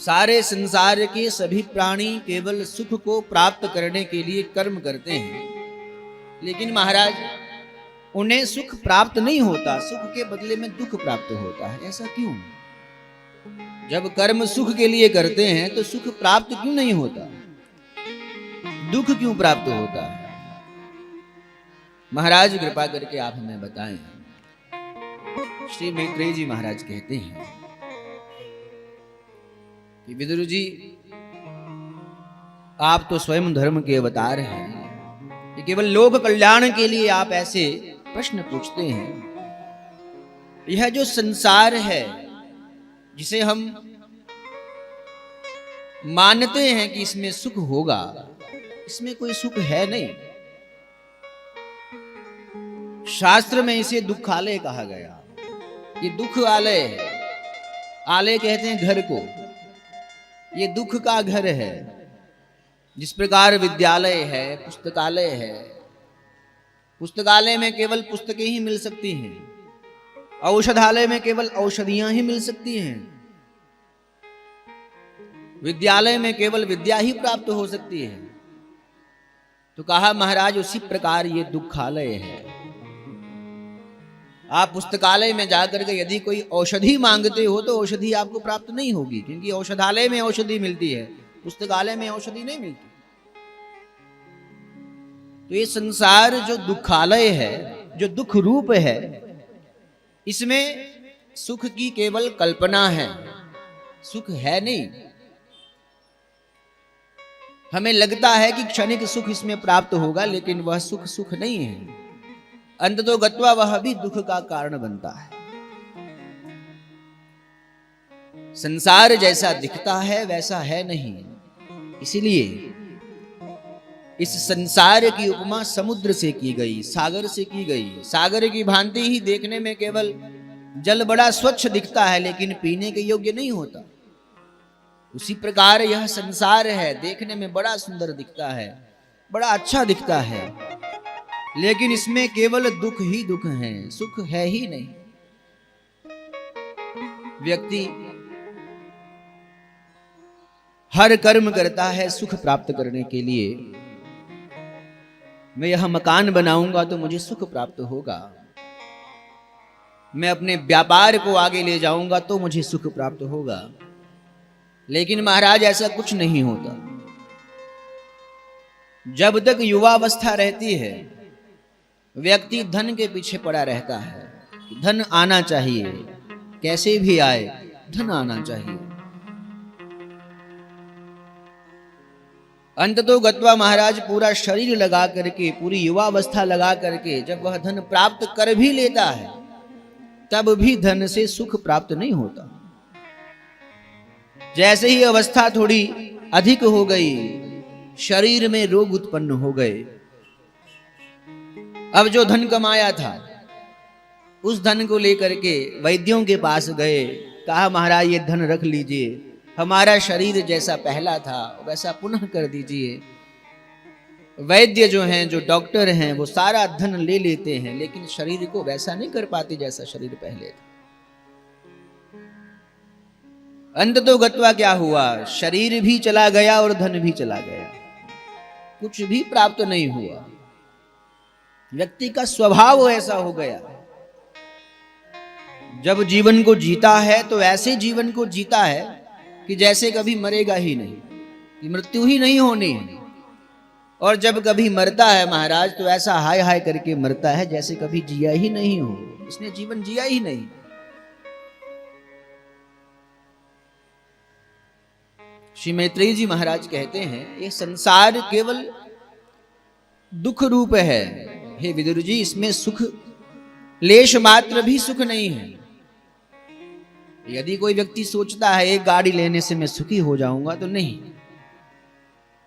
सारे संसार के सभी प्राणी केवल सुख को प्राप्त करने के लिए कर्म करते हैं, लेकिन महाराज उन्हें सुख प्राप्त नहीं होता, सुख के बदले में दुख प्राप्त होता है। ऐसा क्यों? जब कर्म सुख के लिए करते हैं तो सुख प्राप्त क्यों नहीं होता, दुख क्यों प्राप्त होता है? महाराज कृपा करके आप हमें बताएं। श्री मैत्रेय जी महाराज कहते हैं कि विदुर जी, आप तो स्वयं धर्म के अवतार हैं, कि केवल लोक कल्याण के लिए आप ऐसे प्रश्न पूछते हैं। यह जो संसार है जिसे हम मानते हैं कि इसमें सुख होगा, इसमें कोई सुख है नहीं। शास्त्र में इसे दुखालय कहा गया। ये दुख आलय है। आलय कहते हैं घर को, ये दुख का घर है। जिस प्रकार विद्यालय है, पुस्तकालय है, पुस्तकालय में केवल पुस्तकें ही मिल सकती हैं, औषधालय में केवल औषधियां ही मिल सकती हैं, विद्यालय में केवल विद्या ही प्राप्त हो सकती है। तो कहा महाराज उसी प्रकार ये दुखालय है। आप पुस्तकालय में जाकर के यदि कोई औषधि मांगते हो तो औषधि आपको प्राप्त नहीं होगी, क्योंकि औषधालय में औषधि मिलती है, पुस्तकालय में औषधि नहीं मिलती। तो ये संसार जो दुखालय है, जो दुख रूप है, इसमें सुख की केवल कल्पना है, सुख है नहीं। हमें लगता है कि क्षणिक सुख इसमें प्राप्त होगा, लेकिन वह सुख सुख नहीं है। अंततो गत्वा वह भी दुख का कारण बनता है। संसार जैसा दिखता है वैसा है नहीं। इसीलिए इस संसार की उपमा समुद्र से की गई, सागर से की गई। सागर की भांति ही देखने में केवल जल बड़ा स्वच्छ दिखता है, लेकिन पीने के योग्य नहीं होता। उसी प्रकार यह संसार है, देखने में बड़ा सुंदर दिखता है, बड़ा अच्छा दिखता है, लेकिन इसमें केवल दुख ही दुख है, सुख है ही नहीं। व्यक्ति हर कर्म करता है सुख प्राप्त करने के लिए। मैं यह मकान बनाऊंगा तो मुझे सुख प्राप्त होगा, मैं अपने व्यापार को आगे ले जाऊंगा तो मुझे सुख प्राप्त होगा। लेकिन महाराज ऐसा कुछ नहीं होता। जब तक युवावस्था रहती है, व्यक्ति धन के पीछे पड़ा रहता है। धन आना चाहिए, कैसे भी आए धन आना चाहिए। अंततो गत्वा महाराज पूरा शरीर लगा करके, पूरी युवावस्था लगा करके जब वह धन प्राप्त कर भी लेता है, तब भी धन से सुख प्राप्त नहीं होता। जैसे ही अवस्था थोड़ी अधिक हो गई, शरीर में रोग उत्पन्न हो गए। अब जो धन कमाया था उस धन को लेकर के वैद्यों के पास गए, कहा महाराज ये धन रख लीजिए, हमारा शरीर जैसा पहला था वैसा पुनः कर दीजिए। वैद्य जो हैं, जो डॉक्टर हैं, वो सारा धन ले लेते हैं, लेकिन शरीर को वैसा नहीं कर पाते जैसा शरीर पहले था। अंततो गत्वा क्या हुआ, शरीर भी चला गया और धन भी चला गया, कुछ भी प्राप्त नहीं हुआ। व्यक्ति का स्वभाव ऐसा हो गया। जब जीवन को जीता है तो ऐसे जीवन को जीता है कि जैसे कभी मरेगा ही नहीं, कि मृत्यु ही नहीं होनी है। और जब कभी मरता है महाराज तो ऐसा हाय हाय करके मरता है जैसे कभी जिया ही नहीं हो, इसने जीवन जिया ही नहीं। श्री मैत्रेय जी महाराज कहते हैं ये संसार केवल दुख रूप है। हे विदुर जी, इसमें सुख लेश मात्र भी सुख नहीं है। यदि कोई व्यक्ति सोचता है एक गाड़ी लेने से मैं सुखी हो जाऊंगा, तो नहीं,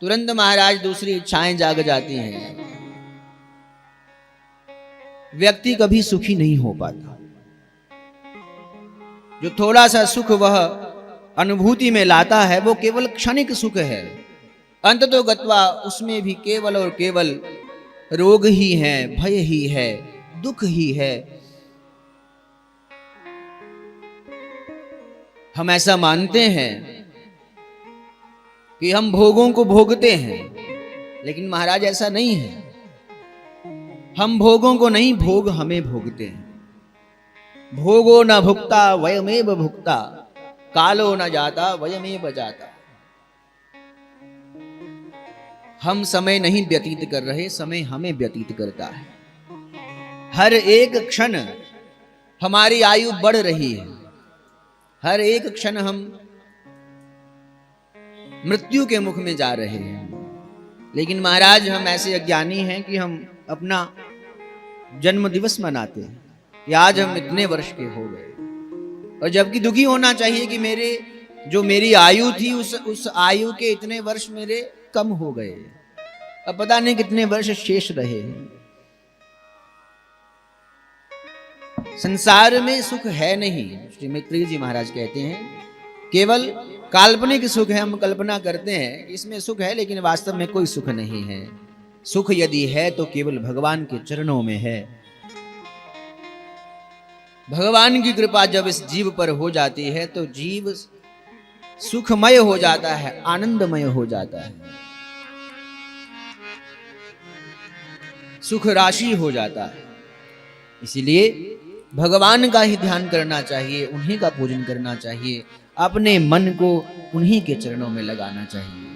तुरंत महाराज दूसरी इच्छाएं जाग जाती हैं। व्यक्ति कभी सुखी नहीं हो पाता। जो थोड़ा सा सुख वह अनुभूति में लाता है वो केवल क्षणिक सुख है। अंततो गत्वा उसमें भी केवल और केवल रोग ही है, भय ही है, दुख ही है। हम ऐसा मानते हैं कि हम भोगों को भोगते हैं, लेकिन महाराज ऐसा नहीं है। हम भोगों को नहीं, भोग हमें भोगते हैं। भोगो न भुक्ता वयमेव भुक्ता, कालो न जाता वयमेव जाता। हम समय नहीं व्यतीत कर रहे, समय हमें व्यतीत करता है। हर एक क्षण हमारी आयु बढ़ रही है, हर एक क्षण हम मृत्यु के मुख में जा रहे हैं। लेकिन महाराज हम ऐसे अज्ञानी हैं कि हम अपना जन्म दिवस मनाते हैं कि आज हम इतने वर्ष के हो गए, और जबकि दुखी होना चाहिए कि मेरी आयु थी उस आयु के इतने वर्ष मेरे कम हो गए, अब पता नहीं कितने वर्ष शेष रहे हैं। संसार में सुख है नहीं, श्री मैत्रेय जी महाराज कहते हैं, केवल काल्पनिक सुख है। हम कल्पना करते हैं कि इसमें सुख है, लेकिन वास्तव में कोई सुख नहीं है। सुख यदि है तो केवल भगवान के चरणों में है। भगवान की कृपा जब इस जीव पर हो जाती है तो जीव सुखमय हो जाता है, आनंदमय हो जाता है, सुख राशि हो जाता है। इसीलिए भगवान का ही ध्यान करना चाहिए, उन्हीं का पूजन करना चाहिए, अपने मन को उन्हीं के चरणों में लगाना चाहिए।